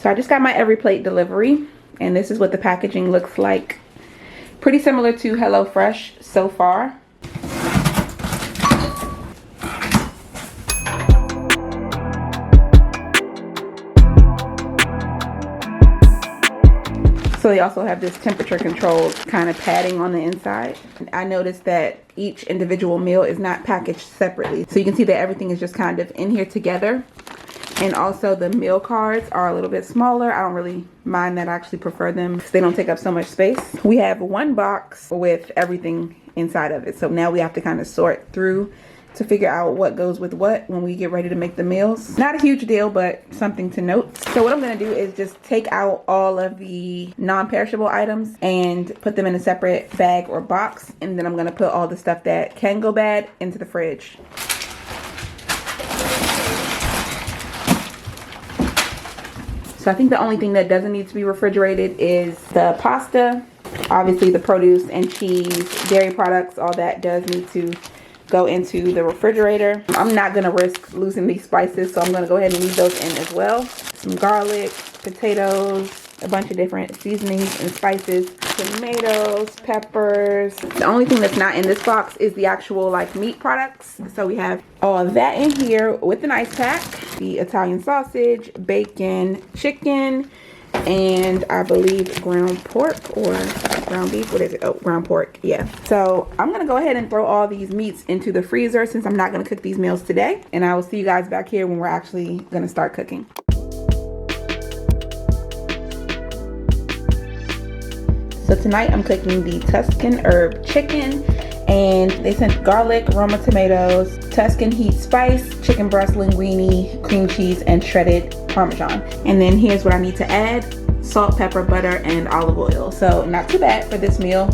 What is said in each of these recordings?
So I just got my every plate delivery, and this is what the packaging looks like. Pretty similar to HelloFresh so far. So they also have this temperature controlled kind of padding on the inside. I noticed that each individual meal is not packaged separately. So you can see that everything is just kind of in here together. And also the meal cards are a little bit smaller. I don't really mind that. I actually prefer them because they don't take up so much space. We have one box with everything inside of it. So now we have to kind of sort through to figure out what goes with what when we get ready to make the meals. Not a huge deal, but something to note. So what I'm gonna do is just take out all of the non-perishable items and put them in a separate bag or box. And then I'm gonna put all the stuff that can go bad into the fridge. So I think the only thing that doesn't need to be refrigerated is the pasta. Obviously the produce and cheese, dairy products, all that does need to go into the refrigerator. I'm not gonna risk losing these spices, so I'm gonna go ahead and leave those in as well. Some garlic, potatoes, a bunch of different seasonings and spices, tomatoes, peppers. The only thing that's not in this box is the actual like meat products. So we have all of that in here with an ice pack. The Italian sausage, bacon, chicken, and I believe ground pork or ground beef. What is it? Oh, ground pork. Yeah. So I'm gonna go ahead and throw all these meats into the freezer since I'm not gonna cook these meals today, and I will see you guys back here when we're actually gonna start cooking. So tonight I'm cooking the Tuscan herb chicken, and they sent garlic, Roma tomatoes, Tuscan heat spice, chicken breast linguine, cream cheese, and shredded Parmesan. And then here's what I need to add: salt, pepper, butter, and olive oil. So not too bad for this meal.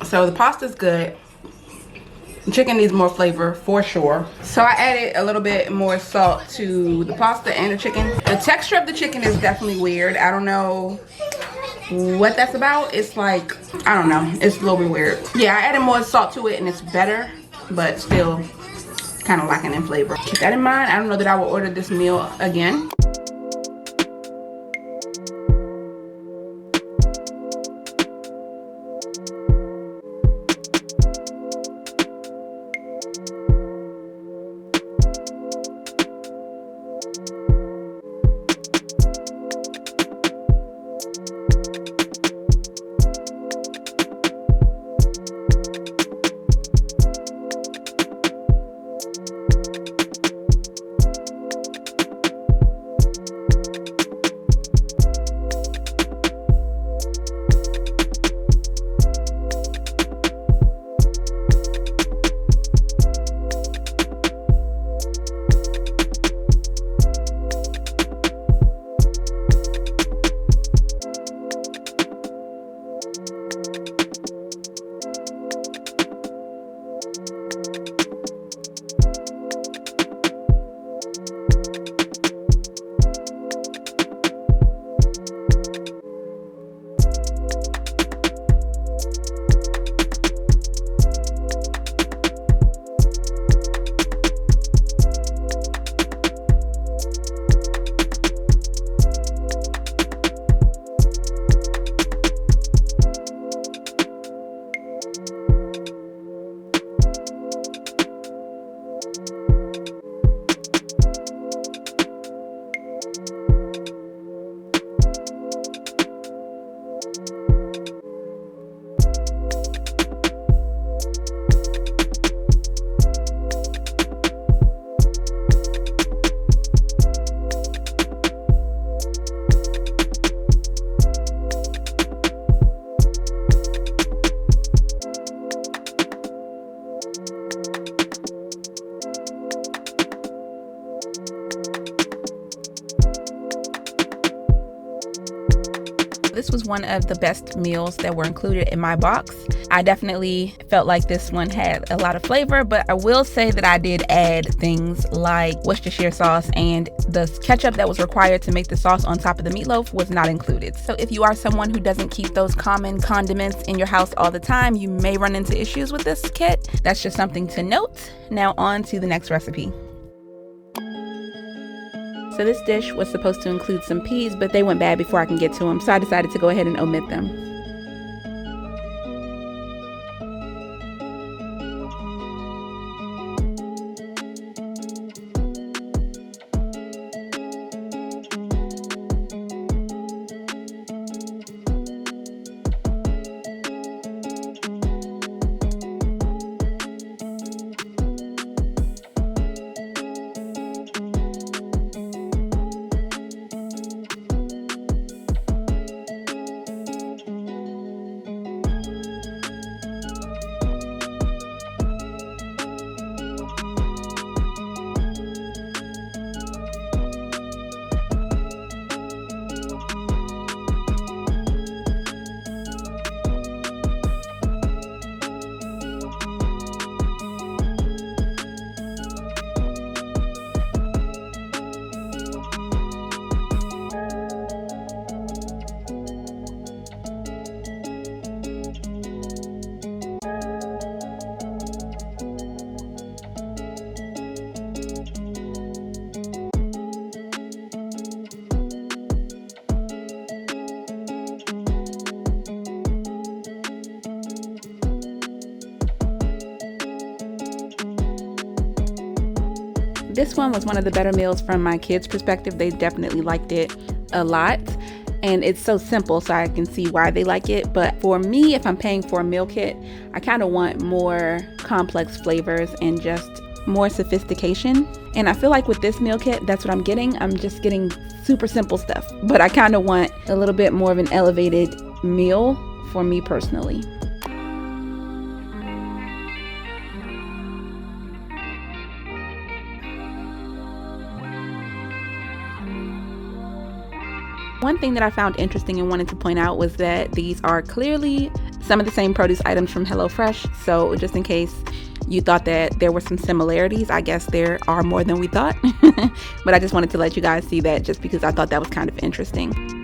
So the pasta's good. The chicken needs more flavor for sure. So I added a little bit more salt to the pasta and the chicken. The texture of the chicken is definitely weird. I don't know what that's about. It's like, I don't know. It's a little bit weird. Yeah, I added more salt to it and it's better, but still kind of lacking in flavor. Keep that in mind. I don't know that I will order this meal again. This was one of the best meals that were included in my box. I definitely felt like this one had a lot of flavor, but I will say that I did add things like Worcestershire sauce, and the ketchup that was required to make the sauce on top of the meatloaf was not included. So if you are someone who doesn't keep those common condiments in your house all the time, you may run into issues with this kit. That's just something to note. Now on to the next recipe. So this dish was supposed to include some peas, but they went bad before I can get to them, so I decided to go ahead and omit them. This one was one of the better meals from my kids' perspective. They definitely liked it a lot. And it's so simple, so I can see why they like it. But for me, if I'm paying for a meal kit, I kind of want more complex flavors and just more sophistication. And I feel like with this meal kit, that's what I'm getting. I'm just getting super simple stuff. But I kind of want a little bit more of an elevated meal for me personally. One thing that I found interesting and wanted to point out was that these are clearly some of the same produce items from HelloFresh. So just in case you thought that there were some similarities, I guess there are more than we thought. But I just wanted to let you guys see that, just because I thought that was kind of interesting.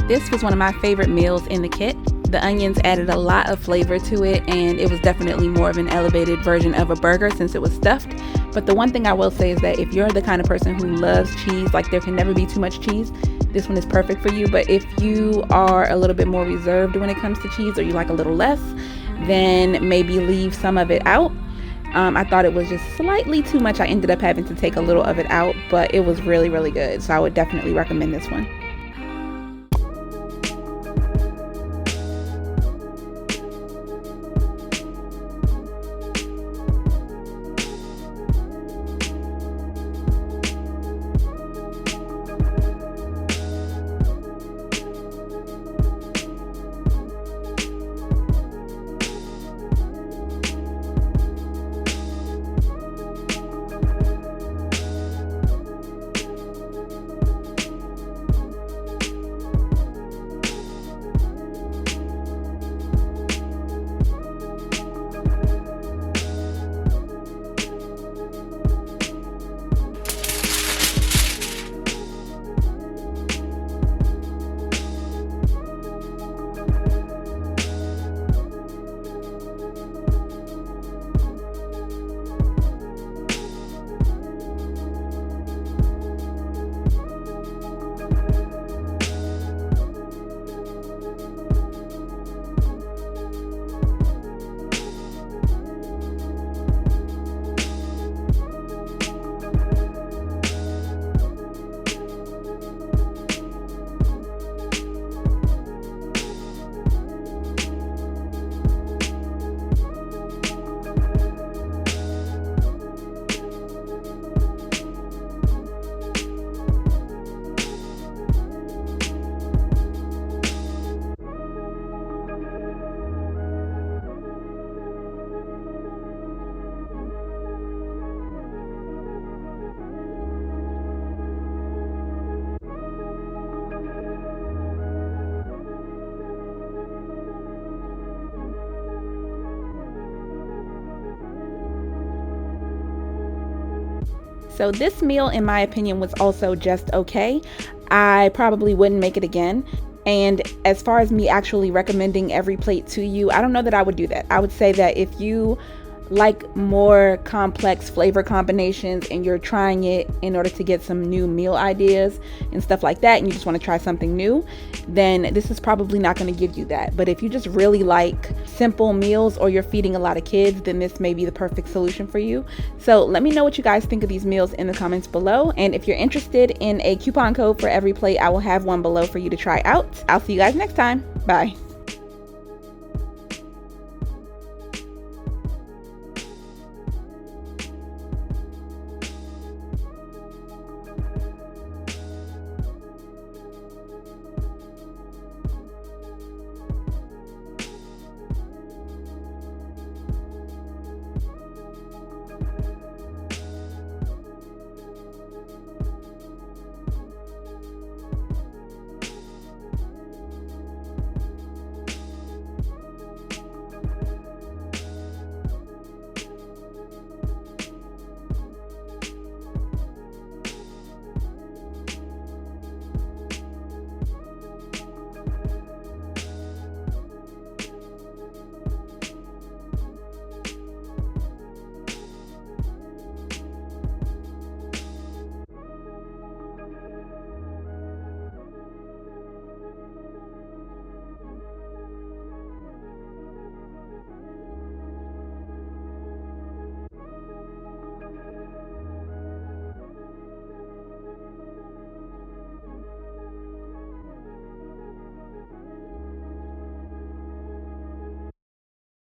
This was one of my favorite meals in the kit. The onions added a lot of flavor to it, and it was definitely more of an elevated version of a burger since it was stuffed. But the one thing I will say is that if you're the kind of person who loves cheese, like there can never be too much cheese, this one is perfect for you. But if you are a little bit more reserved when it comes to cheese, or you like a little less, then maybe leave some of it out. I thought it was just slightly too much. I ended up having to take a little of it out, but it was really, really good. So I would definitely recommend this one. So this meal, in my opinion, was also just okay. I probably wouldn't make it again. And as far as me actually recommending every plate to you, I don't know that I would do that. I would say that if you like more complex flavor combinations and you're trying it in order to get some new meal ideas and stuff like that, and you just want to try something new, then this is probably not going to give you that. But if you just really like simple meals, or you're feeding a lot of kids, then this may be the perfect solution for you. So let me know what you guys think of these meals in the comments below. And if you're interested in a coupon code for every plate, I will have one below for you to try out. I'll see you guys next time. Bye.